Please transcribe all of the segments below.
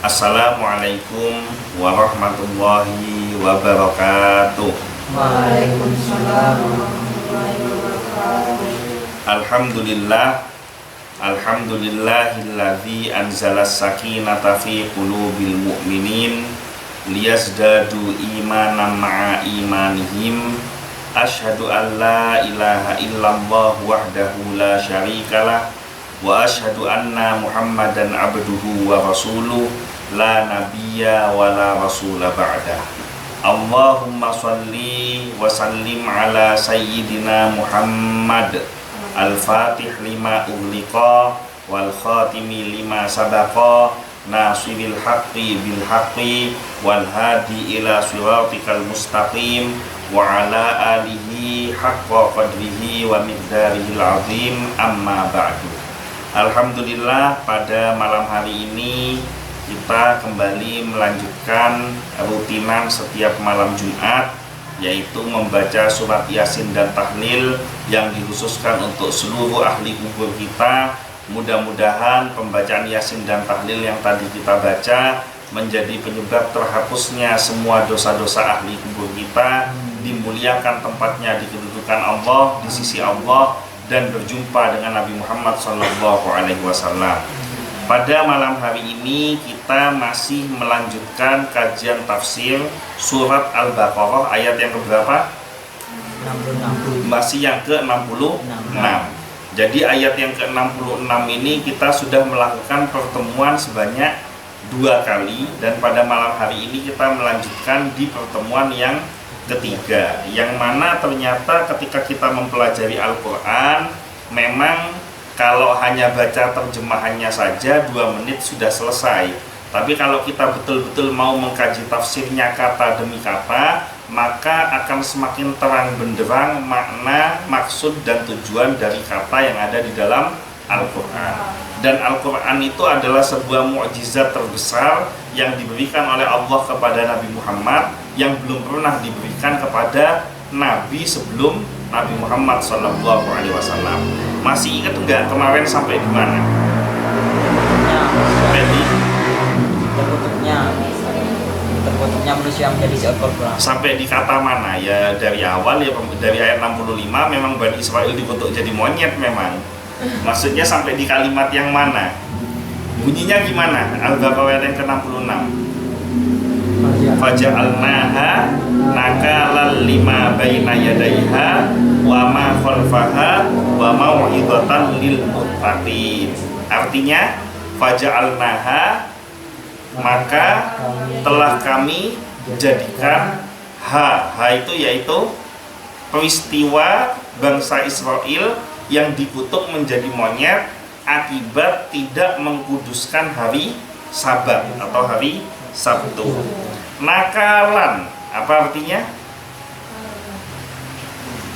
Assalamualaikum warahmatullahi wabarakatuh. Waalaikumsalam warahmatullahi wabarakatuh. Alhamdulillah, alhamdulillahilladzi anzala sakinata fi qulubil mu'minin liyazdadu imanan ma'a imanihim. Asyhadu an la ilaha illallah wahdahu la syarikalah wa asyhadu anna Muhammadan abduhu wa rasuluh la nabiyya wa la rasula ba'dah. Allahumma sholli wa sallim ala sayyidina Muhammad al-fatih lima ughliqa wal khatimi lima sabaqa nasiril haqqi bil haqqi wal hadi ila siratikal mustaqim wa ala alihi haqqa qadrihi wa miqdarihil azim, amma ba'du. Alhamdulillah, pada malam hari ini kita kembali melanjutkan rutinan setiap malam Jumat, yaitu membaca surat Yasin dan tahlil yang dikhususkan untuk seluruh ahli kubur kita. Mudah-mudahan pembacaan Yasin dan tahlil yang tadi kita baca menjadi penyebab terhapusnya semua dosa-dosa ahli kubur kita, dimuliakan tempatnya di kedudukan Allah, di sisi Allah, dan berjumpa dengan Nabi Muhammad SAW. Pada malam hari ini kita masih melanjutkan kajian tafsir surat Al-Baqarah ayat yang keberapa? 66. Masih yang ke-66. Jadi ayat yang ke-66 ini kita sudah melakukan pertemuan sebanyak 2 kali, dan pada malam hari ini kita melanjutkan di pertemuan yang ketiga, yang mana ternyata ketika kita mempelajari Al-Quran, memang kalau hanya baca terjemahannya saja 2 menit sudah selesai. Tapi kalau kita betul-betul mau mengkaji tafsirnya kata demi kata, maka akan semakin terang benderang makna, maksud, dan tujuan dari kata yang ada di dalam Al-Quran. Dan Al-Quran itu adalah sebuah mukjizat terbesar yang diberikan oleh Allah kepada Nabi Muhammad, yang belum pernah diberikan kepada Nabi sebelum Nabi Muhammad SAW. Masih ingat enggak kemarin sampai di mana? Terbentuknya manusia menjadi seekor kera. Sampai di kata mana? Ya dari awal, ya dari ayat 65 memang Bani Israel dibentuk jadi monyet memang. Maksudnya sampai di kalimat yang mana? Bunyinya gimana? Al-Baqarah ayat yang ke-66. Faja'alnaha nakalan lima baina yadaiha wa ma khalfaha wa mau'izatan lil muttaqin. Artinya faja'alnaha, maka telah kami jadikan ha itu yaitu peristiwa bangsa Israel yang dikutuk menjadi monyet akibat tidak mengkuduskan hari Sabat atau hari Sabtu. Nakalan, apa artinya?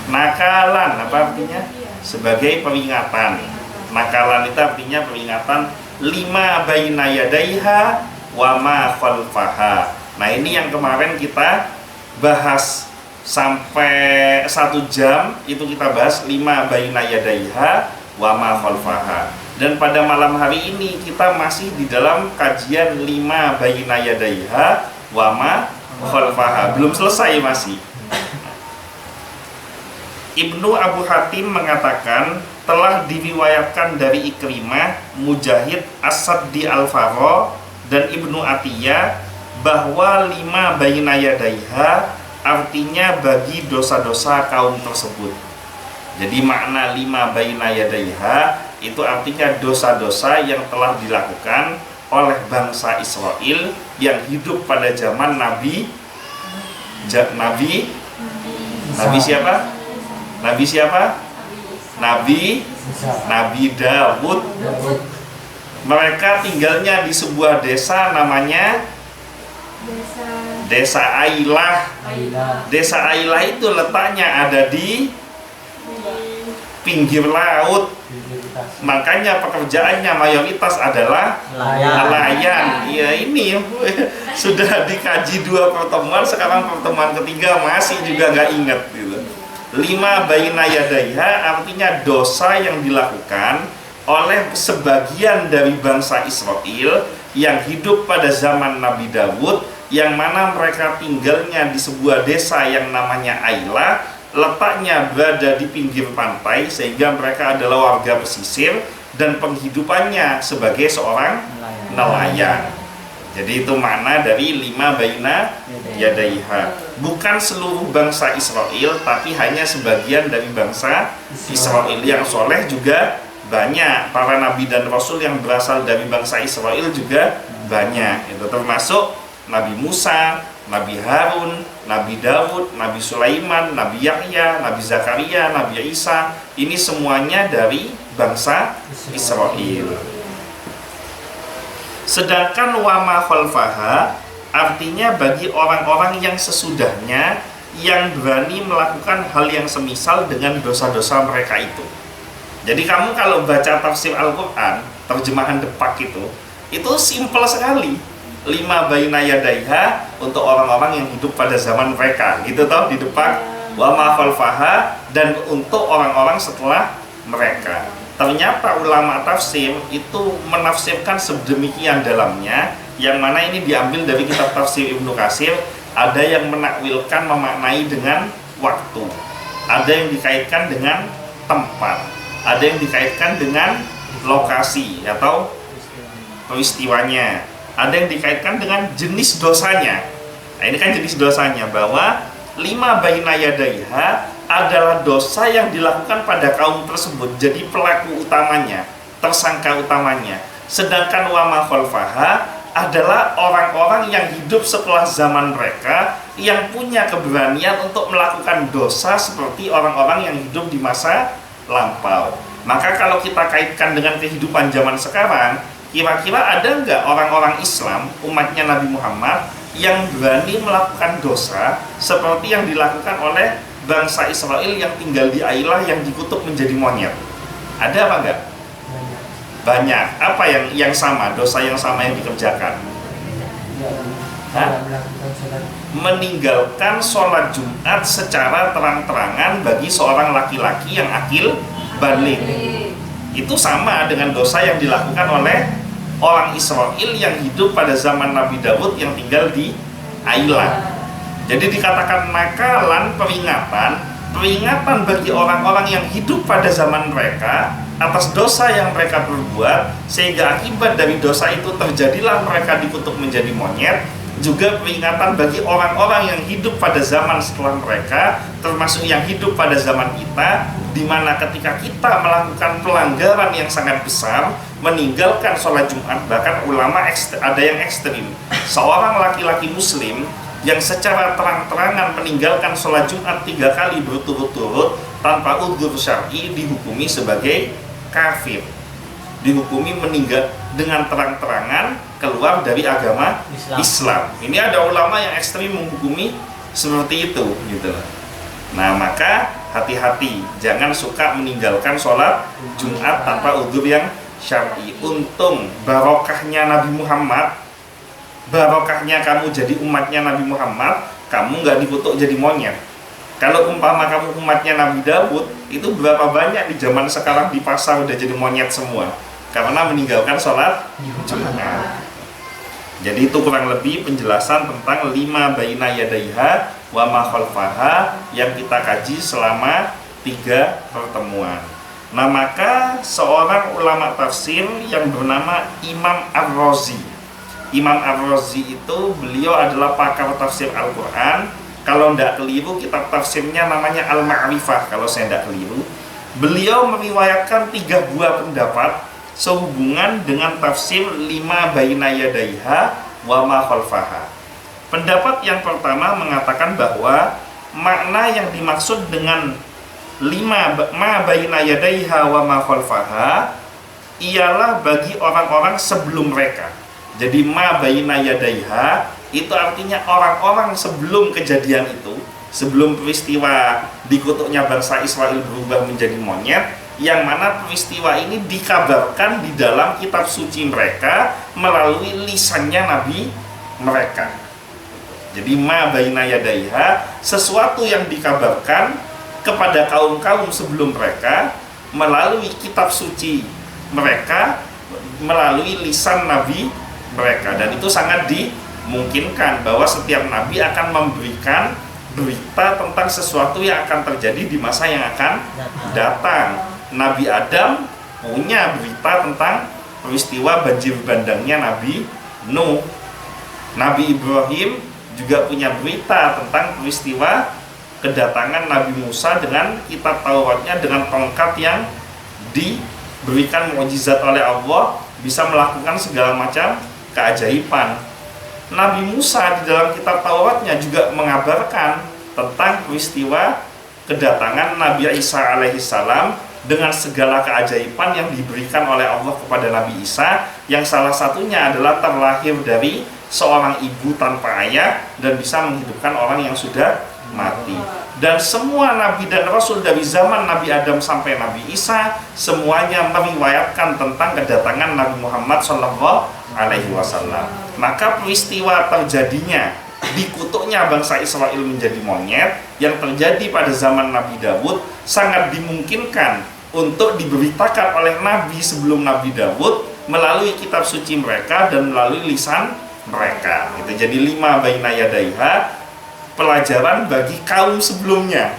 Nakalan, apa artinya? Sebagai peringatan. Nakalan itu artinya peringatan. Lima baina yadaiha wa ma khalfaha. Nah, ini yang kemarin kita bahas sampai 1 jam, itu kita bahas lima baina yadaiha wa ma khalfaha. Dan pada malam hari ini kita masih di dalam kajian lima baina yadaiha wa ma khalfaha. Belum selesai masih. Ibnu Abu Hatim mengatakan telah diriwayatkan dari Ikrimah, Mujahid, As-Saddi Al-Farra, dan Ibnu Atiyah bahwa lima baina yadaiha artinya bagi dosa-dosa kaum tersebut. Jadi makna lima baina yadaiha itu artinya dosa-dosa yang telah dilakukan oleh bangsa Israel yang hidup pada zaman Nabi siapa? Nabi siapa? Nabi Dawud. Mereka tinggalnya di sebuah desa namanya Desa Ailah. Desa Ailah itu letaknya ada di pinggir laut. Makanya pekerjaannya mayoritas adalah nelayan. Ya, ini sudah dikaji 2 pertemuan, sekarang pertemuan ketiga masih juga nggak ingat gitu. Lima baina yadaiha artinya dosa yang dilakukan oleh sebagian dari bangsa Israel yang hidup pada zaman Nabi Dawud, yang mana mereka tinggalnya di sebuah desa yang namanya Aila, letaknya berada di pinggir pantai, sehingga mereka adalah warga pesisir dan penghidupannya sebagai seorang nelayan. Jadi itu makna dari lima baina yadaiha. Bukan seluruh bangsa Israel, tapi hanya sebagian dari bangsa Israel. Yang soleh juga banyak. Para nabi dan rasul yang berasal dari bangsa Israel juga banyak. Itu termasuk Nabi Musa, Nabi Harun, Nabi Daud, Nabi Sulaiman, Nabi Yahya, Nabi Zakaria, Nabi Isa. Ini semuanya dari bangsa Israel. Sedangkan wama khalfaha artinya bagi orang-orang yang sesudahnya, yang berani melakukan hal yang semisal dengan dosa-dosa mereka itu. Jadi kamu kalau baca tafsir Al-Quran, terjemahan Depak itu simpel sekali. Lima baina yadaiha untuk orang-orang yang hidup pada zaman mereka, gitu toh di Depak. Wama khalfaha dan untuk orang-orang setelah mereka. Ternyata ulama tafsir itu menafsirkan sedemikian dalamnya, yang mana ini diambil dari kitab tafsir Ibnu Katsir. Ada yang menakwilkan, memaknai dengan waktu, ada yang dikaitkan dengan tempat, ada yang dikaitkan dengan lokasi atau peristiwanya, ada yang dikaitkan dengan jenis dosanya. Nah, ini kan jenis dosanya, bahwa lima baina yadaiha adalah dosa yang dilakukan pada kaum tersebut, jadi pelaku utamanya, tersangka utamanya. Sedangkan wama khalfaha adalah orang-orang yang hidup setelah zaman mereka, yang punya keberanian untuk melakukan dosa seperti orang-orang yang hidup di masa lampau. Maka kalau kita kaitkan dengan kehidupan zaman sekarang, kira-kira ada nggak orang-orang Islam, umatnya Nabi Muhammad, yang berani melakukan dosa seperti yang dilakukan oleh bangsa Israel yang tinggal di Ailah, yang dikutuk menjadi monyet? Ada apa enggak? Banyak. Apa yang sama, dosa yang sama yang dikerjakan? Meninggalkan sholat Jumat secara terang-terangan bagi seorang laki-laki yang akil baligh. Itu sama dengan dosa yang dilakukan oleh orang Israel yang hidup pada zaman Nabi Dawud yang tinggal di Ailah. Jadi dikatakan nakalan, peringatan bagi orang-orang yang hidup pada zaman mereka atas dosa yang mereka perbuat, sehingga akibat dari dosa itu terjadilah mereka dikutuk menjadi monyet. Juga peringatan bagi orang-orang yang hidup pada zaman setelah mereka, termasuk yang hidup pada zaman kita, di mana ketika kita melakukan pelanggaran yang sangat besar, meninggalkan sholat Jumat, bahkan ulama ada yang ekstrim, seorang laki-laki muslim yang secara terang-terangan meninggalkan sholat Jumat 3 kali berturut-turut tanpa udzur syar'i, dihukumi sebagai kafir, dihukumi meninggal dengan terang-terangan keluar dari agama Islam. Ini ada ulama yang ekstrim menghukumi seperti itu, gitu. Nah, maka hati-hati, jangan suka meninggalkan sholat Jumat tanpa udzur yang syar'i. Untung barokahnya Nabi Muhammad, barokahnya kamu jadi umatnya Nabi Muhammad, kamu nggak dikutuk jadi monyet. Kalau umpama kamu umatnya Nabi Dawud, itu berapa banyak di zaman sekarang di pasar udah jadi monyet semua karena meninggalkan sholat Jumat. Jadi itu kurang lebih penjelasan tentang lima baina yadaiha wa ma khalfaha yang kita kaji selama 3 pertemuan. Nah, maka seorang ulama tafsir yang bernama Imam Ar-Razi. Imam Ar-Razi itu beliau adalah pakar tafsir Al-Quran. Kalau tidak keliru, kitab tafsirnya namanya Al-Ma'rifah, kalau saya tidak keliru. Beliau meriwayatkan 3 buah pendapat sehubungan dengan tafsir lima baina yadaiha wa ma khalfaha. Pendapat yang pertama mengatakan bahwa makna yang dimaksud dengan lima ma baina yadaiha wa ma khalfaha ialah bagi orang-orang sebelum mereka. Jadi ma baina yadaiha itu artinya orang-orang sebelum kejadian itu, sebelum peristiwa dikutuknya bangsa Israel berubah menjadi monyet, yang mana peristiwa ini dikabarkan di dalam kitab suci mereka melalui lisannya nabi mereka. Jadi ma baina yadaiha, sesuatu yang dikabarkan kepada kaum-kaum sebelum mereka melalui kitab suci mereka, melalui lisan nabi mereka. Dan itu sangat dimungkinkan bahwa setiap nabi akan memberikan berita tentang sesuatu yang akan terjadi di masa yang akan datang. Nabi Adam punya berita tentang peristiwa banjir bandangnya Nabi Nuh. Nabi Ibrahim juga punya berita tentang peristiwa kedatangan Nabi Musa dengan kitab Tauratnya, dengan tongkat yang diberikan mukjizat oleh Allah, bisa melakukan segala macam keajaiban. Nabi Musa di dalam kitab Tauratnya juga mengabarkan tentang peristiwa kedatangan Nabi Isa alaihissalam dengan segala keajaiban yang diberikan oleh Allah kepada Nabi Isa, yang salah satunya adalah terlahir dari seorang ibu tanpa ayah dan bisa menghidupkan orang yang sudah mati. Dan semua nabi dan rasul dari zaman Nabi Adam sampai Nabi Isa semuanya meriwayatkan tentang kedatangan Nabi Muhammad SAW. Maka peristiwa terjadinya dikutuknya bangsa Israel menjadi monyet yang terjadi pada zaman Nabi Daud sangat dimungkinkan untuk diberitakan oleh nabi sebelum Nabi Daud melalui kitab suci mereka dan melalui lisan mereka. Itu jadi 5 baina yadaiha, pelajaran bagi kaum sebelumnya.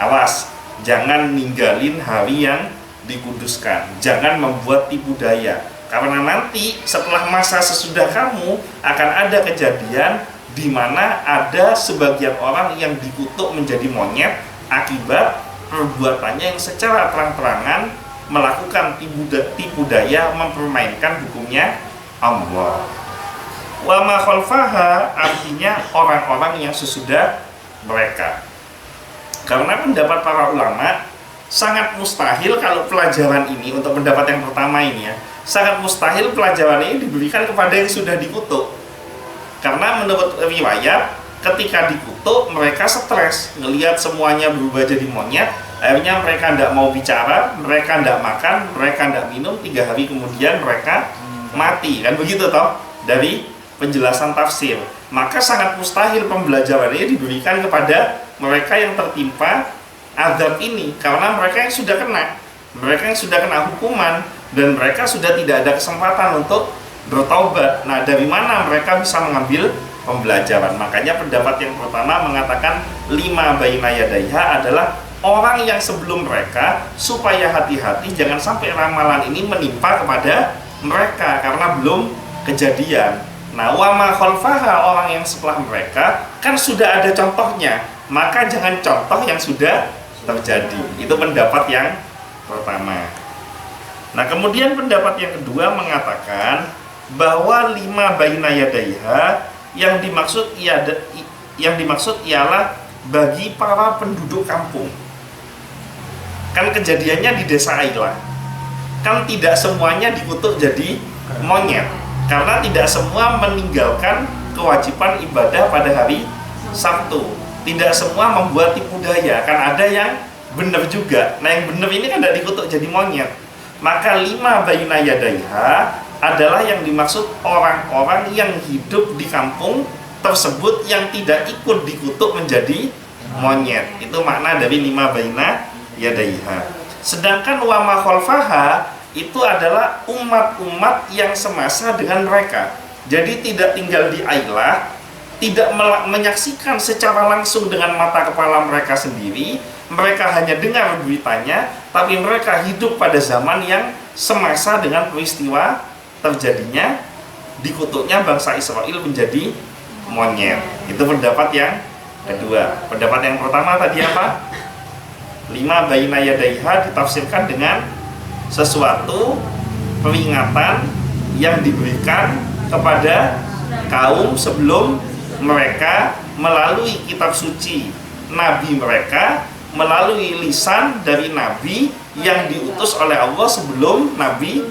Awas, jangan ninggalin hari yang dikuduskan, jangan membuat tipu daya, karena nanti setelah masa sesudah kamu akan ada kejadian di mana ada sebagian orang yang dikutuk menjadi monyet akibat perbuatannya yang secara terang-terangan melakukan tipu daya, mempermainkan hukumnya Allah. Wa ma khalfaha artinya orang-orang yang sesudah mereka. Karena pendapat para ulama sangat mustahil kalau pelajaran ini, untuk pendapat yang pertama ini ya, sangat mustahil pelajaran ini diberikan kepada yang sudah dikutuk. Karena menurut riwayat ketika dikutuk mereka stres, ngelihat semuanya berubah jadi monyet, akhirnya mereka tidak mau bicara, mereka tidak makan, mereka tidak minum, 3 hari kemudian mereka mati, kan begitu toh dari penjelasan tafsir. Maka sangat mustahil pembelajaran ini diberikan kepada mereka yang tertimpa azab ini, karena mereka yang sudah kena hukuman dan mereka sudah tidak ada kesempatan untuk bertaubat. Nah, dari mana mereka bisa mengambil pembelajaran? Makanya pendapat yang pertama mengatakan 5 baina yadaiha adalah orang yang sebelum mereka, supaya hati-hati jangan sampai ramalan ini menimpa kepada mereka karena belum kejadian. Nah, wa ma khalfaha, orang yang setelah mereka kan sudah ada contohnya, maka jangan contoh yang sudah terjadi. Itu pendapat yang pertama. Nah, kemudian pendapat yang kedua mengatakan bahwa 5 baina yadaiha yang dimaksud ialah bagi para penduduk kampung. Kan kejadiannya di desa Ailah, kan tidak semuanya dikutuk jadi monyet, karena tidak semua meninggalkan kewajiban ibadah pada hari Sabtu. Tidak semua membuat tipu daya, kan ada yang benar juga. Nah, yang benar ini kan tidak dikutuk jadi monyet. Maka 5 baina yadaiha adalah yang dimaksud orang-orang yang hidup di kampung tersebut yang tidak ikut dikutuk menjadi monyet. Itu makna dari 5 baina yadaiha. Sedangkan wa ma khalfaha itu adalah umat-umat yang semasa dengan mereka. Jadi tidak tinggal di Ailah, tidak menyaksikan secara langsung dengan mata kepala mereka sendiri, mereka hanya dengar beritanya, tapi mereka hidup pada zaman yang semasa dengan peristiwa terjadinya dikutuknya bangsa Israel menjadi monyet. Itu pendapat yang kedua. Pendapat yang pertama tadi apa? 5 baina yadaiha ditafsirkan dengan sesuatu peringatan yang diberikan kepada kaum sebelum mereka melalui kitab suci nabi mereka, melalui lisan dari nabi yang diutus oleh Allah sebelum Nabi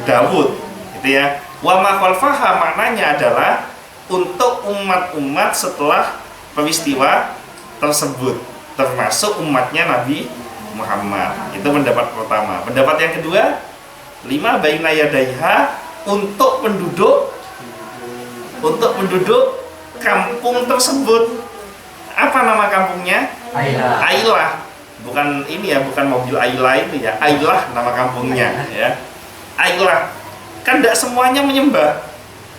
Daud. Gitu ya. Wa ma khalfaha maknanya adalah untuk umat-umat setelah peristiwa tersebut, termasuk umatnya Nabi Muhammad. Itu pendapat pertama. Pendapat yang kedua, 5 baina yadaiha untuk penduduk kampung tersebut. Apa nama kampungnya? Ailah. Bukan ini ya, bukan mobil Ailah itu ya. Ailah nama kampungnya ya. Ailah. Kan tidak semuanya menyembah.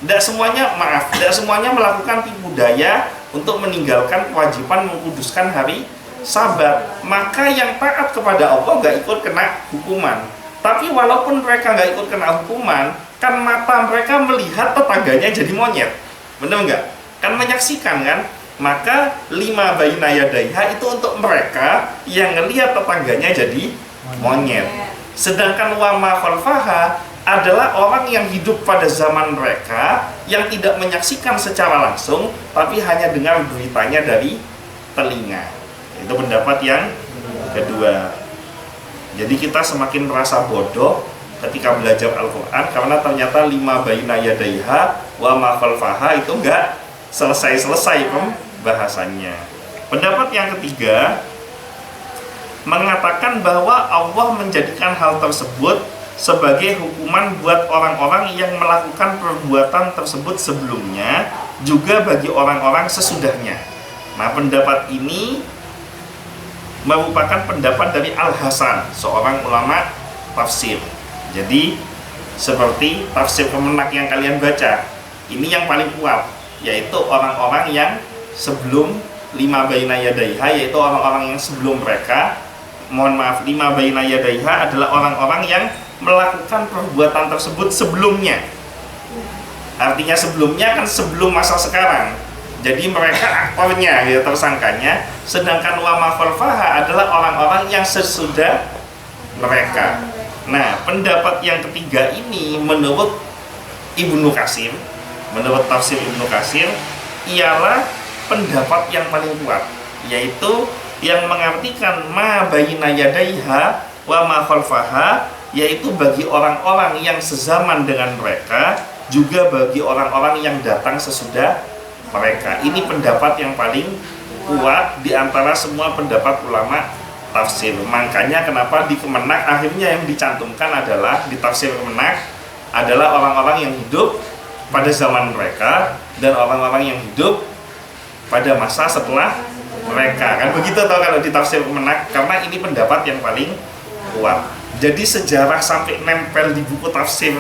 Tidak semuanya, maaf, tidak semuanya melakukan tipu daya untuk meninggalkan kewajiban mengkuduskan hari Sabat. Maka yang taat kepada Allah nggak ikut kena hukuman. Tapi walaupun mereka nggak ikut kena hukuman, kan mata mereka melihat tetangganya jadi monyet, benar nggak? Kan menyaksikan kan? Maka 5 baina yadaiha itu untuk mereka yang ngelihat tetangganya jadi monyet. Sedangkan wama khalfaha adalah orang yang hidup pada zaman mereka yang tidak menyaksikan secara langsung, tapi hanya dengar beritanya dari telinga. Itu pendapat yang kedua. Jadi kita semakin merasa bodoh ketika belajar Al-Quran karena ternyata 5 baina yadaiha wa ma khalfaha itu enggak selesai-selesai pembahasannya. Pendapat yang ketiga mengatakan bahwa Allah menjadikan hal tersebut sebagai hukuman buat orang-orang yang melakukan perbuatan tersebut sebelumnya, juga bagi orang-orang sesudahnya. Nah, pendapat ini merupakan pendapat dari Al-Hasan, seorang ulama tafsir. Jadi seperti tafsir Kemenak yang kalian baca, ini yang paling kuat, yaitu orang-orang yang sebelum 5 baina yadaiha, yaitu orang-orang yang sebelum mereka. Mohon maaf, 5 baina yadaiha adalah orang-orang yang melakukan perbuatan tersebut sebelumnya. Artinya sebelumnya kan sebelum masa sekarang. Jadi mereka aktornya, ya, tersangkanya. Sedangkan wa ma khalfaha adalah orang-orang yang sesudah mereka. Nah, pendapat yang ketiga ini menurut Ibnu Katsir, menurut tafsir Ibnu Katsir, ialah pendapat yang paling kuat, yaitu yang mengartikan ma baina yadaiha wa ma khalfaha, yaitu bagi orang-orang yang sezaman dengan mereka, juga bagi orang-orang yang datang sesudah mereka. Ini pendapat yang paling kuat di antara semua pendapat ulama tafsir. Makanya kenapa di Kemenak akhirnya yang dicantumkan adalah, di tafsir Kemenak adalah orang-orang yang hidup pada zaman mereka dan orang-orang yang hidup pada masa setelah mereka. Kan begitu tau kalau di tafsir Kemenak, karena ini pendapat yang paling kuat. Jadi sejarah sampai nempel di buku tafsir,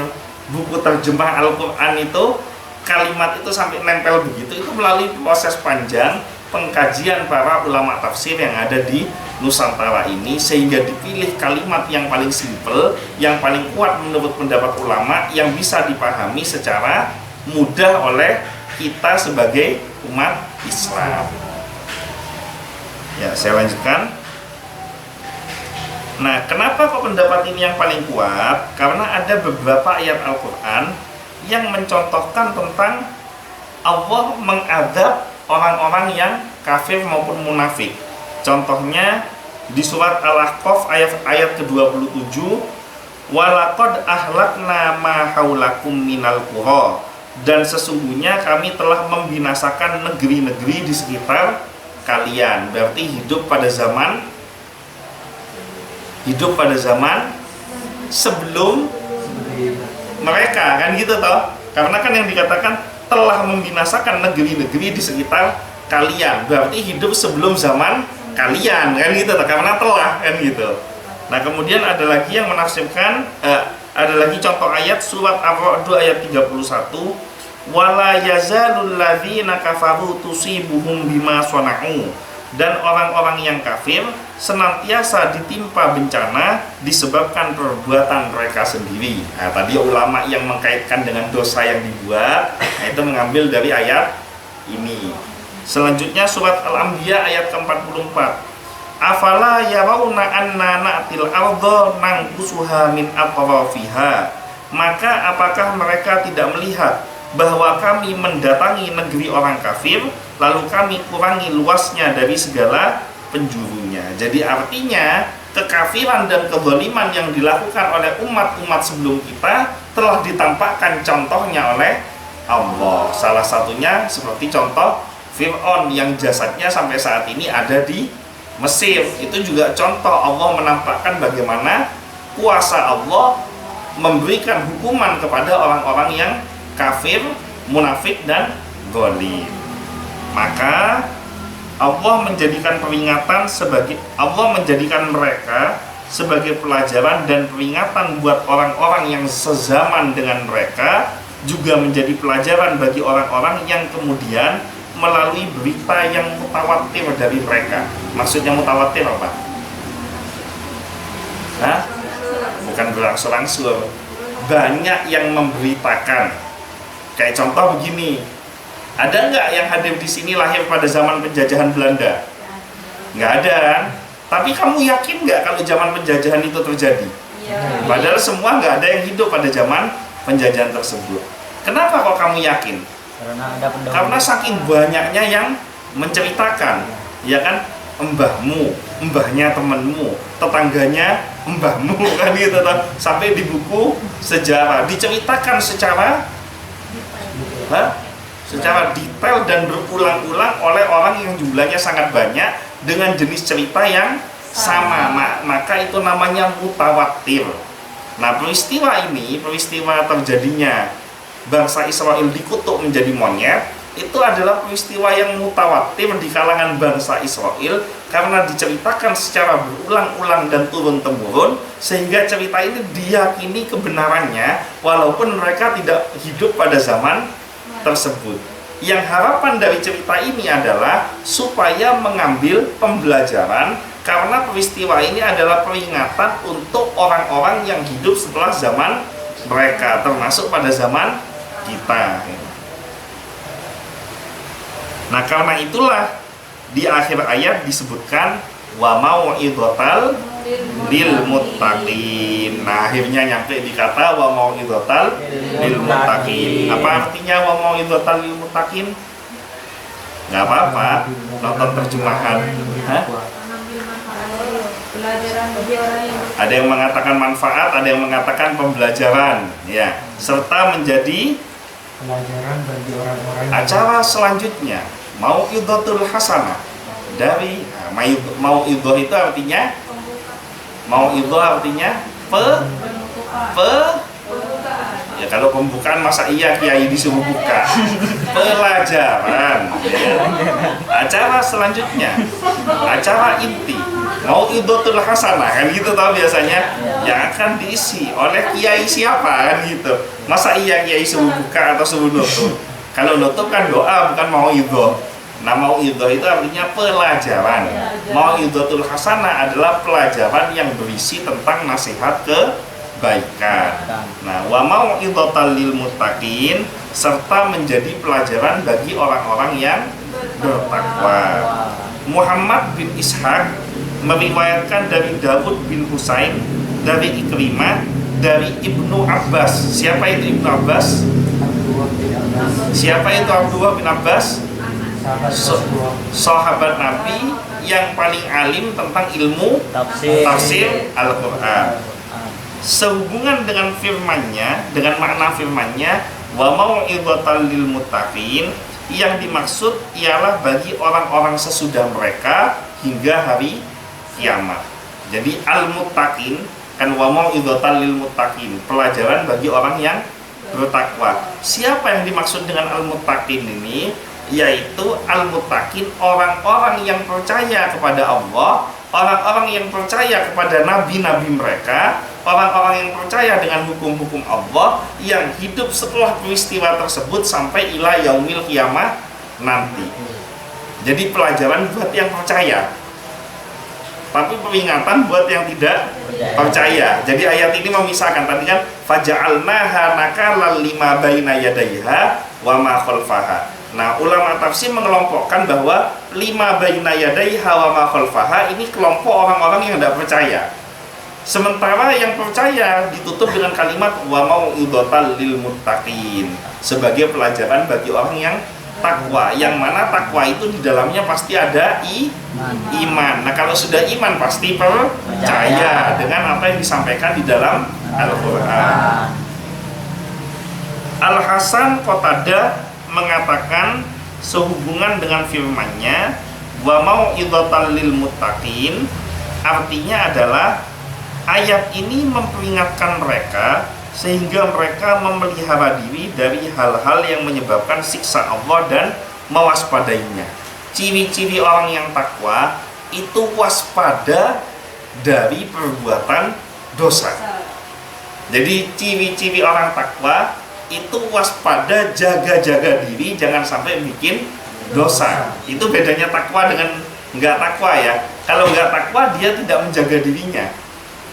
buku terjemah Al-Quran itu, kalimat itu sampai nempel begitu, itu melalui proses panjang pengkajian para ulama tafsir yang ada di Nusantara ini, sehingga dipilih kalimat yang paling simpel, yang paling kuat menurut pendapat ulama, yang bisa dipahami secara mudah oleh kita sebagai umat Islam. Ya, saya lanjutkan. Nah, kenapa kok pendapat ini yang paling kuat? Karena ada beberapa ayat Al-Quran yang mencontohkan tentang Allah mengadab orang-orang yang kafir maupun munafik. Contohnya di surat Al-Ahqaf ayat ke-27, walaqad ahlakna ma haulakum minal qura, dan sesungguhnya kami telah membinasakan negeri-negeri di sekitar kalian. Berarti hidup pada zaman sebelum mereka, kan gitu toh. Karena kan yang dikatakan telah membinasakan negeri-negeri di sekitar kalian, berarti hidup sebelum zaman kalian, kan gitu toh, karena telah, kan gitu. Nah, kemudian ada lagi yang menafsirkan, ada lagi contoh ayat surat Ar-Ra'd ayat 31, wala yazalul ladzina kafaru tusibuhum bima sana'u, dan orang-orang yang kafir senantiasa ditimpa bencana disebabkan perbuatan mereka sendiri. Nah, tadi ulama yang mengkaitkan dengan dosa yang dibuat, nah, itu mengambil dari ayat ini. Selanjutnya surat Al-Anbiya ayat ke-44, afala yarawna anna na'til ardha nanqusuha min atrafiha, maka apakah mereka tidak melihat bahwa kami mendatangi negeri orang kafir, lalu kami kurangi luasnya dari segala penjurunya. Jadi artinya kekafiran dan kezaliman yang dilakukan oleh umat-umat sebelum kita telah ditampakkan contohnya oleh Allah. Salah satunya seperti contoh Fir'aun yang jasadnya sampai saat ini ada di Mesir. Itu juga contoh Allah menampakkan bagaimana kuasa Allah memberikan hukuman kepada orang-orang yang kafir, munafik, dan zalim. Maka Allah menjadikan mereka sebagai pelajaran dan peringatan buat orang-orang yang sezaman dengan mereka, juga menjadi pelajaran bagi orang-orang yang kemudian melalui berita yang mutawatir dari mereka. Maksudnya mutawatir apa? Hah? Bukan berangsur-angsur. Banyak yang memberitakan. Kayak contoh begini, ada nggak yang hadir di sini lahir pada zaman penjajahan Belanda? Nggak ada kan? Tapi kamu yakin nggak kalau zaman penjajahan itu terjadi? Padahal semua nggak ada yang hidup pada zaman penjajahan tersebut. Kenapa kok kamu yakin? Karena saking banyaknya yang menceritakan, ya kan? Mbahmu, mbahnya temanmu, tetangganya mbahmu, kan gitu. Sampai di buku sejarah diceritakan secara detail dan berulang-ulang oleh orang yang jumlahnya sangat banyak dengan jenis cerita yang sama. Maka itu namanya mutawatir. Nah, peristiwa ini, peristiwa terjadinya bangsa Israel dikutuk menjadi monyet, itu adalah peristiwa yang mutawatir di kalangan bangsa Israel karena diceritakan secara berulang-ulang dan turun-temurun, sehingga cerita ini diyakini kebenarannya walaupun mereka tidak hidup pada zaman tersebut. Yang harapan dari cerita ini adalah supaya mengambil pembelajaran, karena peristiwa ini adalah peringatan untuk orang-orang yang hidup setelah zaman mereka, termasuk pada zaman kita. Nah, karena itulah di akhir ayat disebutkan wa mau'izatal lil muttaqin. Nah, akhirnya nyampe di kata wa mau'izatal lil muttaqin. Apa artinya wa mau'izatal lil muttaqin? Nggak apa-apa, nonton terjemahan. Hah? Ada yang mengatakan manfaat, ada yang mengatakan pembelajaran, ya, serta menjadi pelajaran bagi orang-orang. Acara selanjutnya mau'izatul hasanah dari mau'izah itu artinya ya, kalau pembukaan masa iya kiai disuruh buka pelajaran, ya. Acara selanjutnya, acara inti mau'izatul hasanah, kan gitu tahu biasanya, yang akan diisi oleh kiai siapa, kan gitu. Masa iya kiai suruh buka atau suruh nutup? Kalau nutup kan doa, bukan mau'izah. Nah, mau'izah itu artinya pelajaran. Mau'izatul hasanah adalah pelajaran yang berisi tentang nasihat kebaikan. Nah, wa mau'izatal lil muttaqin, serta menjadi pelajaran bagi orang-orang yang bertakwa. Muhammad bin Ishaq meriwayatkan dari Daud bin Husain, dari Ikrimah, dari Ibnu Abbas. Siapa itu Ibnu Abbas? Siapa itu Abdullah bin Abbas? Sahabat Nabi yang paling alim tentang ilmu tafsir Al-Quran. Sehubungan dengan firmannya, dengan makna firmannya, wa mau'izatal lil muttaqin, yang dimaksud ialah bagi orang-orang sesudah mereka hingga hari kiamat. Jadi al-muttaqin kan wa mau'izatal lil muttaqin, pelajaran bagi orang yang bertakwa. Siapa yang dimaksud dengan al-muttaqin ini? Yaitu al-muttaqin, orang-orang yang percaya kepada Allah, orang-orang yang percaya kepada nabi-nabi mereka, orang-orang yang percaya dengan hukum-hukum Allah, yang hidup setelah peristiwa tersebut sampai ila yaumil kiamah nanti. Jadi pelajaran buat yang percaya, tapi peringatan buat yang tidak percaya. Jadi ayat ini memisahkan, tadi kan faja'alnaha nakalan lima baina yadaiha wa ma khalfaha. Nah, ulama tafsir mengelompokkan bahwa lima baina yadaiha wa ma khalfaha ini kelompok orang-orang yang tidak percaya. Sementara yang percaya ditutup dengan kalimat wa mau'izatal lil muttaqin, sebagai pelajaran bagi orang yang takwa, yang mana takwa itu di dalamnya pasti ada iman. Nah, kalau sudah iman pasti percaya dengan apa yang disampaikan di dalam Al-Quran. Al-Hasan Qatadah mengatakan sehubungan dengan firman-Nya wa mau'izatal lil muttaqin, artinya adalah ayat ini memperingatkan mereka sehingga mereka memelihara diri dari hal-hal yang menyebabkan siksa Allah dan mewaspadainya. Ciri-ciri orang yang takwa itu waspada dari perbuatan dosa. Jadi ciri-ciri orang takwa itu waspada, jaga-jaga diri, jangan sampai bikin dosa. Itu bedanya takwa dengan nggak takwa ya. Kalau nggak takwa dia tidak menjaga dirinya.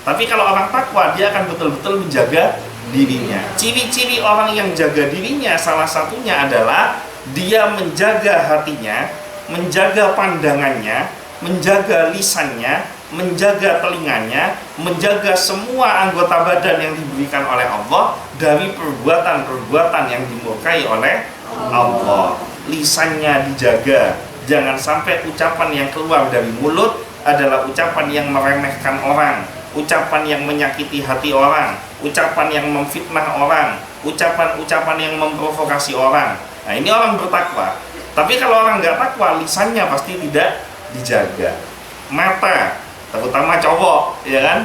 Tapi kalau orang takwa dia akan betul-betul menjaga dirinya. Ciri-ciri orang yang jaga dirinya salah satunya adalah dia menjaga hatinya, menjaga pandangannya, menjaga lisannya, menjaga telinganya, menjaga semua anggota badan yang diberikan oleh Allah dari perbuatan-perbuatan yang dimurkai oleh Allah. Lisannya dijaga, jangan sampai ucapan yang keluar dari mulut adalah ucapan yang meremehkan orang, ucapan yang menyakiti hati orang, ucapan yang memfitnah orang, ucapan-ucapan yang memprovokasi orang. Nah, ini orang bertakwa. Tapi kalau orang nggak takwa, lisannya pasti tidak dijaga. Mata, terutama cowok, ya kan?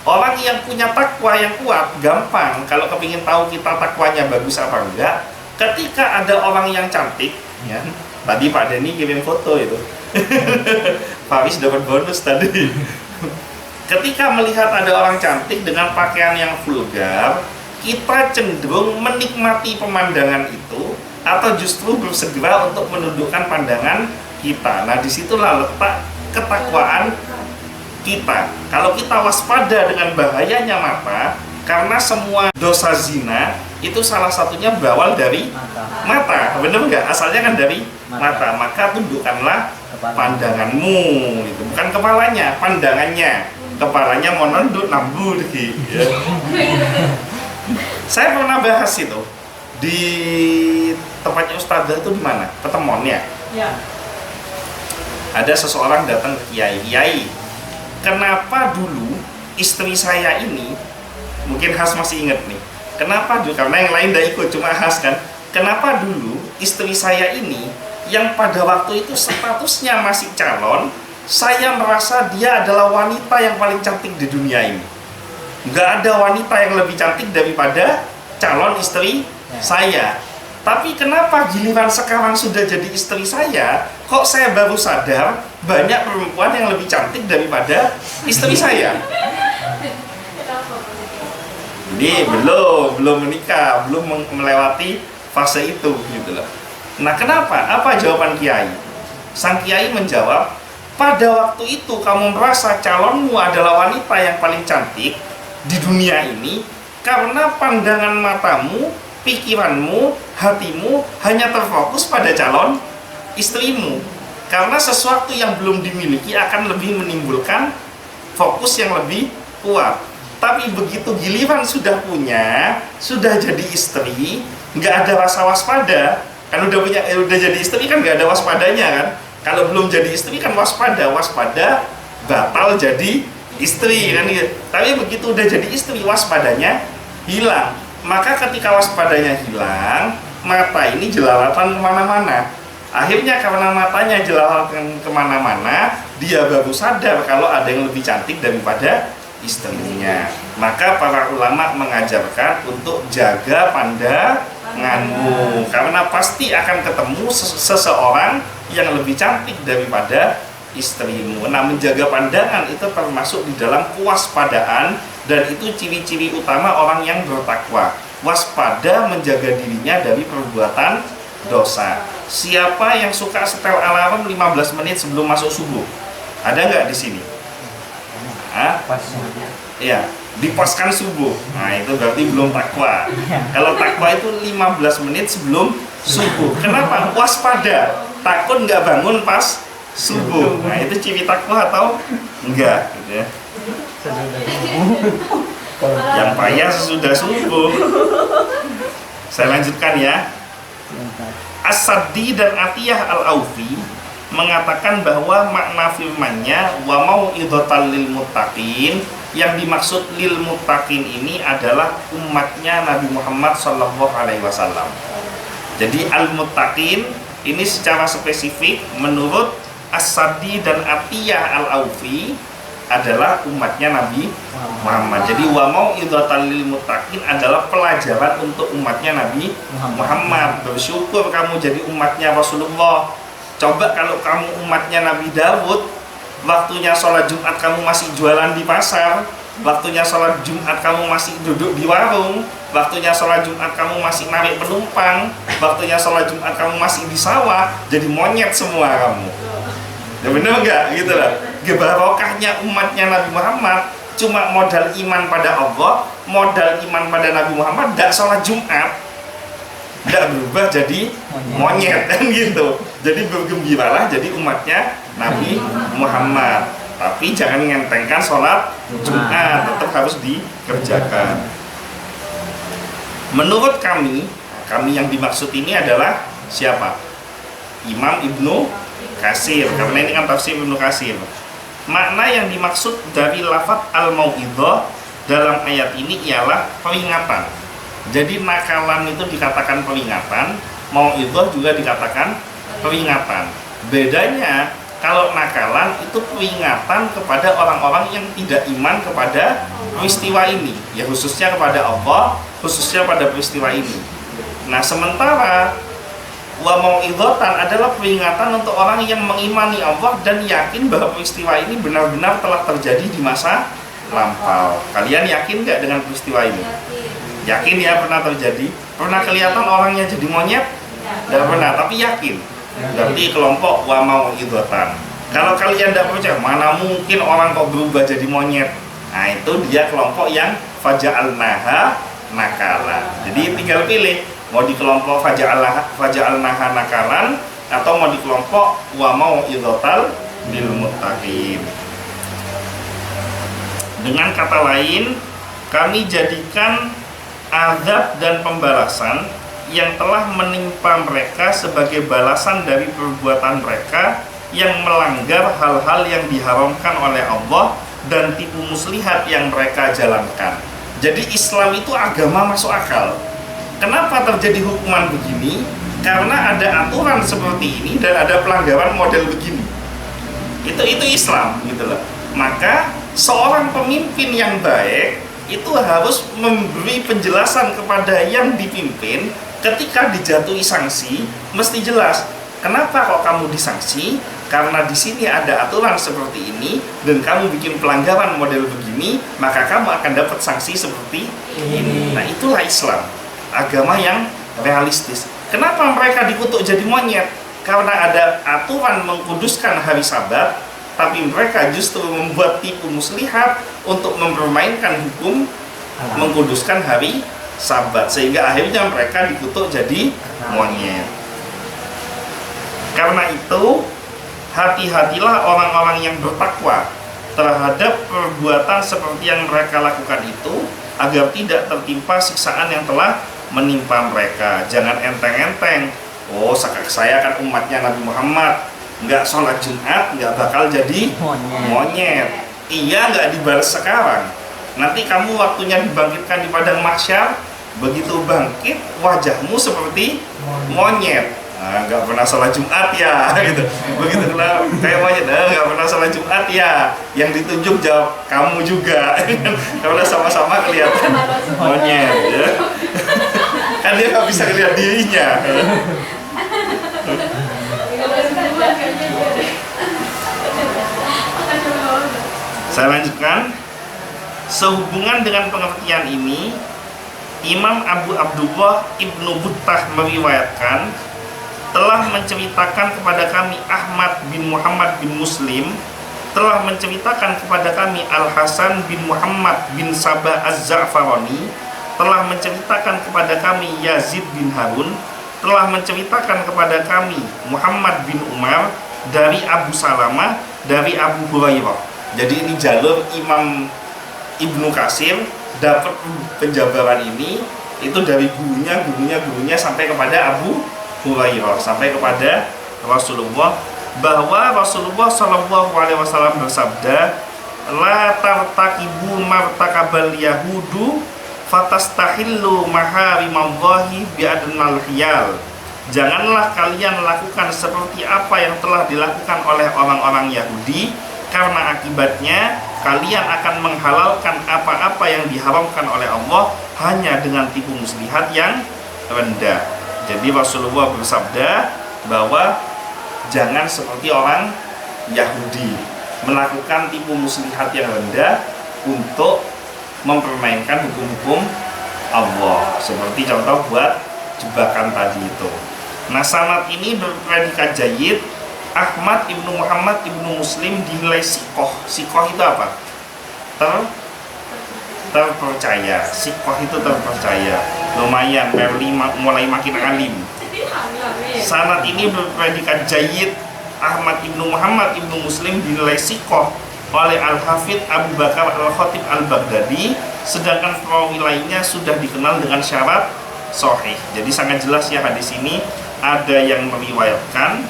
Orang yang punya takwa yang kuat, gampang. Kalau kepingin tahu kita takwanya bagus apa enggak, ketika ada orang yang cantik, ya. Tadi Pak Denny kirim foto itu. Faris dapat bonus tadi. Ketika melihat ada orang cantik dengan pakaian yang vulgar, kita cenderung menikmati pemandangan itu atau justru bersegera untuk menundukkan pandangan kita. Nah, disitulah letak ketakwaan kita. Kalau kita waspada dengan bahayanya mata, karena semua dosa zina itu salah satunya berawal dari mata. Benar nggak? Asalnya kan dari mata. Maka tundukkanlah pandanganmu, itu bukan kepalanya, pandangannya. Kepalanya mau nunduk nambur gitu. Ya. Saya pernah bahas itu di tempatnya Ustazah itu di mana? Petemon ya. Ya. Ada seseorang datang ke kiai, kenapa dulu istri saya ini, mungkin Has masih ingat nih, kenapa dulu, karena yang lain tidak ikut, cuma Has kan, kenapa dulu istri saya ini yang pada waktu itu statusnya masih calon, saya merasa dia adalah wanita yang paling cantik di dunia ini. Nggak ada wanita yang lebih cantik daripada calon istri saya. Tapi kenapa giliran sekarang sudah jadi istri saya, kok saya baru sadar banyak perempuan yang lebih cantik daripada istri saya? Ini belum menikah, belum melewati fase itu gitu loh. Nah, kenapa? Apa jawaban kiai? Sang kiai menjawab, pada waktu itu kamu merasa calonmu adalah wanita yang paling cantik di dunia ini karena pandangan matamu, pikiranmu, hatimu hanya terfokus pada calon istrimu. Karena sesuatu yang belum dimiliki akan lebih menimbulkan fokus yang lebih kuat. Tapi begitu giliran sudah punya, sudah jadi istri, nggak ada rasa waspada. Kan udah jadi istri kan nggak ada waspadanya kan. Kalau belum jadi istri kan waspada batal jadi istri kan gitu. Tapi begitu udah jadi istri, waspadanya hilang. Maka ketika waspadanya hilang, mata ini jelalatan kemana-mana. Akhirnya karena matanya jelalatan kemana-mana, dia baru sadar kalau ada yang lebih cantik daripada istrinya. Maka para ulama mengajarkan untuk jaga pandanganmu, karena pasti akan ketemu seseorang yang lebih cantik daripada istrimu. Nah, menjaga pandangan itu termasuk di dalam kewaspadaan, dan itu ciri-ciri utama orang yang bertakwa. Waspada menjaga dirinya dari perbuatan dosa. Siapa yang suka setel alarm 15 menit sebelum masuk subuh? Ada nggak di sini? Iya, dipaskan subuh. Nah, itu berarti belum takwa. Kalau takwa itu 15 menit sebelum subuh. Kenapa? Waspada, takut nggak bangun pas subuh. Nah, itu ciri takwa atau enggak gitu ya. Yang payah sesudah subuh. Saya lanjutkan ya. As-Saddi dan Atiyah Al-Aufi mengatakan bahwa makna firmannya wa mau'idhatal lil muttaqin, yang dimaksud lil muttaqin ini adalah umatnya Nabi Muhammad sallallahu alaihi wasallam. Jadi al-muttaqin ini secara spesifik menurut As-Saddi dan Atiyah Al-Aufi adalah umatnya Nabi Muhammad. Jadi wa mau'idhatal lil muttaqin adalah pelajaran untuk umatnya Nabi Muhammad. Bersyukur kamu jadi umatnya Rasulullah. Coba kalau kamu umatnya Nabi Dawud, waktunya sholat Jumat kamu masih jualan di pasar, waktunya sholat Jumat kamu masih duduk di warung, waktunya sholat Jumat kamu masih narik penumpang, waktunya sholat Jumat kamu masih di sawah, jadi monyet semua kamu. Ya bener nggak gitu lah. Barokahnya umatnya Nabi Muhammad cuma modal iman pada Allah, modal iman pada Nabi Muhammad, tidak sholat Jumat, tidak berubah jadi monyet kan gitu. Jadi bergembiralah jadi umatnya Nabi Muhammad. Tapi jangan ngentengkan sholat Jumat, tetap harus dikerjakan. Menurut kami yang dimaksud ini adalah siapa? Imam Ibnu Katsir, karena ini kan tafsir Ibnu Katsir. Makna yang dimaksud dari lafadz al-mau'idhah dalam ayat ini ialah peringatan. Jadi nakalan itu dikatakan peringatan, mau'idhah juga dikatakan peringatan. Bedanya, kalau nakalan itu peringatan kepada orang-orang yang tidak iman kepada peristiwa ini, ya khususnya kepada Allah, khususnya pada peristiwa ini. Nah, sementara wa mau'idhatan adalah peringatan untuk orang yang mengimani Allah dan yakin bahwa peristiwa ini benar-benar telah terjadi di masa lampau. Kalian yakin nggak dengan peristiwa ini? Yakin ya pernah terjadi? Pernah kelihatan orangnya jadi monyet? Tidak pernah, tapi yakin. Berarti kelompok wa mau'idhatan. Kalau kalian tidak percaya, mana mungkin orang kok berubah jadi monyet? Nah, itu dia kelompok yang faja'alnaha nakala. Jadi tinggal pilih, mau di kelompok faja'alnaha nakalan atau mau di kelompok wa mau'idhatal lil muttaqin. Dengan kata lain, kami jadikan azab dan pembalasan yang telah menimpa mereka sebagai balasan dari perbuatan mereka yang melanggar hal-hal yang diharamkan oleh Allah dan tipu muslihat yang mereka jalankan. Jadi Islam itu agama masuk akal. Kenapa terjadi hukuman begini? Karena ada aturan seperti ini dan ada pelanggaran model begini. Itu Islam gitu loh. Maka seorang pemimpin yang baik itu harus memberi penjelasan kepada yang dipimpin. Ketika dijatuhi sanksi, mesti jelas kenapa kok kamu disangsi, karena di sini ada aturan seperti ini dan kamu bikin pelanggaran model begini, maka kamu akan dapat sanksi seperti ini. Nah, itulah Islam, agama yang realistis. Kenapa mereka dikutuk jadi monyet? Karena ada aturan mengkuduskan hari Sabat, tapi mereka justru membuat tipu muslihat untuk mempermainkan hukum mengkuduskan hari Sabat, sehingga akhirnya mereka dikutuk jadi monyet. Karena itu, hati-hatilah orang-orang yang bertakwa terhadap perbuatan seperti yang mereka lakukan itu, agar tidak tertimpa siksaan yang telah menimpa mereka. Jangan enteng-enteng, oh saya kan umatnya Nabi Muhammad, nggak sholat Jumat nggak bakal jadi monyet. Iya, nggak dibalas sekarang, nanti kamu waktunya dibangkitkan di padang mahsyar, begitu bangkit wajahmu seperti monyet. Nah, nggak pernah sholat Jumat ya gitu. Begitu kenal kayak monyet, nggak pernah sholat Jumat ya. Yang ditunjuk jawab kamu juga. Karena sama-sama kelihatan monyet ya. Kan dia nggak bisa lihat dirinya. Saya lanjutkan. Sehubungan dengan pengertian ini, Imam Abu Abdullah Ibnu Buttah meriwayatkan, telah menceritakan kepada kami Ahmad bin Muhammad bin Muslim, telah menceritakan kepada kami Al-Hasan bin Muhammad bin Sabah Az-Za'farani, telah menceritakan kepada kami Yazid bin Harun, telah menceritakan kepada kami Muhammad bin Umar dari Abu Salamah, dari Abu Hurairah. Jadi ini jalur Imam Ibnu Katsir dapat penjabaran ini itu dari gurunya sampai kepada Abu Hurairah, sampai kepada Rasulullah, bahwa Rasulullah Shallallahu Alaihi Wasallam bersabda, la tartakibu martakabal yahudu fatastahillu maharimallahi biadnal hiyal. Janganlah kalian lakukan seperti apa yang telah dilakukan oleh orang-orang Yahudi, karena akibatnya kalian akan menghalalkan apa-apa yang diharamkan oleh Allah hanya dengan tipu muslihat yang rendah. Jadi Rasulullah bersabda bahwa jangan seperti orang Yahudi melakukan tipu muslihat yang rendah untuk mempermainkan hukum-hukum Allah. Seperti contoh buat jebakan tadi itu. Nah, sanad ini berpredikat jayyid. Ahmad ibnu Muhammad ibnu Muslim dinilai sikoh. Sikoh itu apa? Terpercaya. Sikoh itu terpercaya. Lumayan, mulai makin alim. Sanad ini berpredikat jayyid. Ahmad ibnu Muhammad ibnu Muslim dinilai sikoh oleh Al-Hafidh Abu Bakar Al-Khatib Al-Baghdadi, sedangkan perawi lainnya sudah dikenal dengan syarat sahih. Jadi sangat jelas ya hadis ini, ada yang meriwayatkan,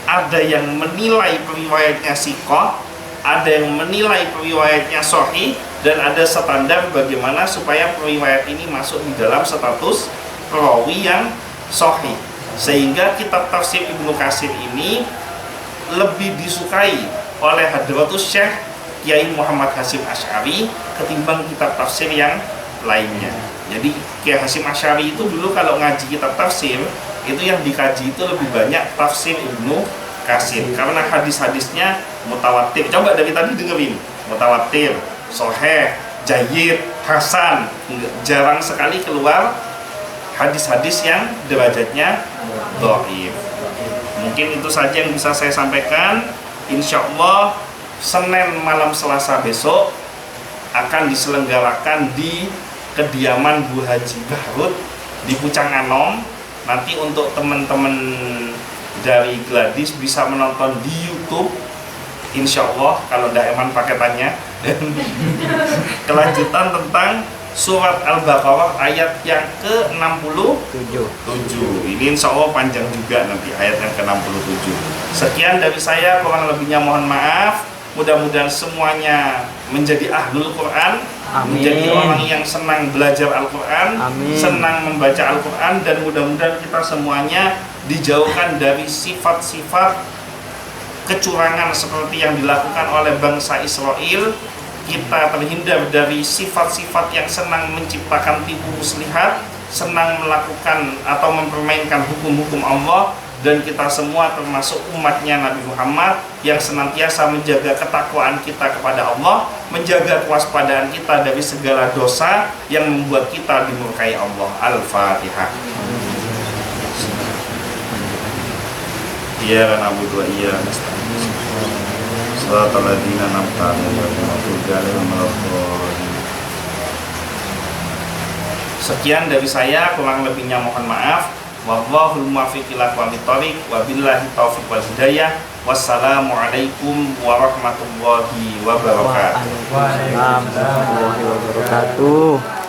ada yang menilai periwayatnya sikoh, ada yang menilai periwayatnya sahih, dan ada standar bagaimana supaya periwayat ini masuk di dalam status perawi yang sahih. Sehingga kitab tafsir Ibnu Katsir ini lebih disukai oleh Hadratus Syekh Kiai Muhammad Hasyim Asy'ari ketimbang kitab tafsir yang lainnya. Jadi Kiai Hasyim Asy'ari itu dulu kalau ngaji kitab tafsir, itu yang dikaji itu lebih banyak tafsir Ibnu Katsir karena hadis-hadisnya mutawatir. Coba dari tadi dengerin, mutawatir, sahih, jayyid, hasan. Jarang sekali keluar hadis-hadis yang derajatnya dhaif. Mungkin itu saja yang bisa saya sampaikan. Insya Allah Senin malam Selasa besok akan diselenggarakan di kediaman Bu Haji Bahrut di Pucang Anom. Nanti untuk teman-teman dari Gladys bisa menonton di YouTube, insya Allah kalau tidak eman paketannya. Kelanjutan tentang surat Al-Baqarah ayat yang ke-67. Ini insya Allah panjang juga nanti ayat yang ke-67. Sekian dari saya, kurang lebihnya mohon maaf. Mudah-mudahan semuanya menjadi ahlul Quran, menjadi orang yang senang belajar Al-Quran, senang membaca Al-Quran, dan mudah-mudahan kita semuanya dijauhkan dari sifat-sifat kecurangan seperti yang dilakukan oleh bangsa Israel. Kita terhindar dari sifat-sifat yang senang menciptakan tipu muslihat, senang melakukan atau mempermainkan hukum-hukum Allah, dan kita semua termasuk umatnya Nabi Muhammad yang senantiasa menjaga ketakwaan kita kepada Allah, menjaga kewaspadaan kita dari segala dosa yang membuat kita dimurkai Allah. Al-Fatihah. Iya na'budu wa iya nasta'in. Shiratal ladzina an'amta 'alaihim. Sekian dari saya, kurang lebihnya mohon maaf. Wallahul muwaffiq ila aqwamit thoriq, wabillahi taufiq wal hidayah. Wassalamualaikum warahmatullahi wabarakatuh. Waalaikumsalam warahmatullahi wabarakatuh.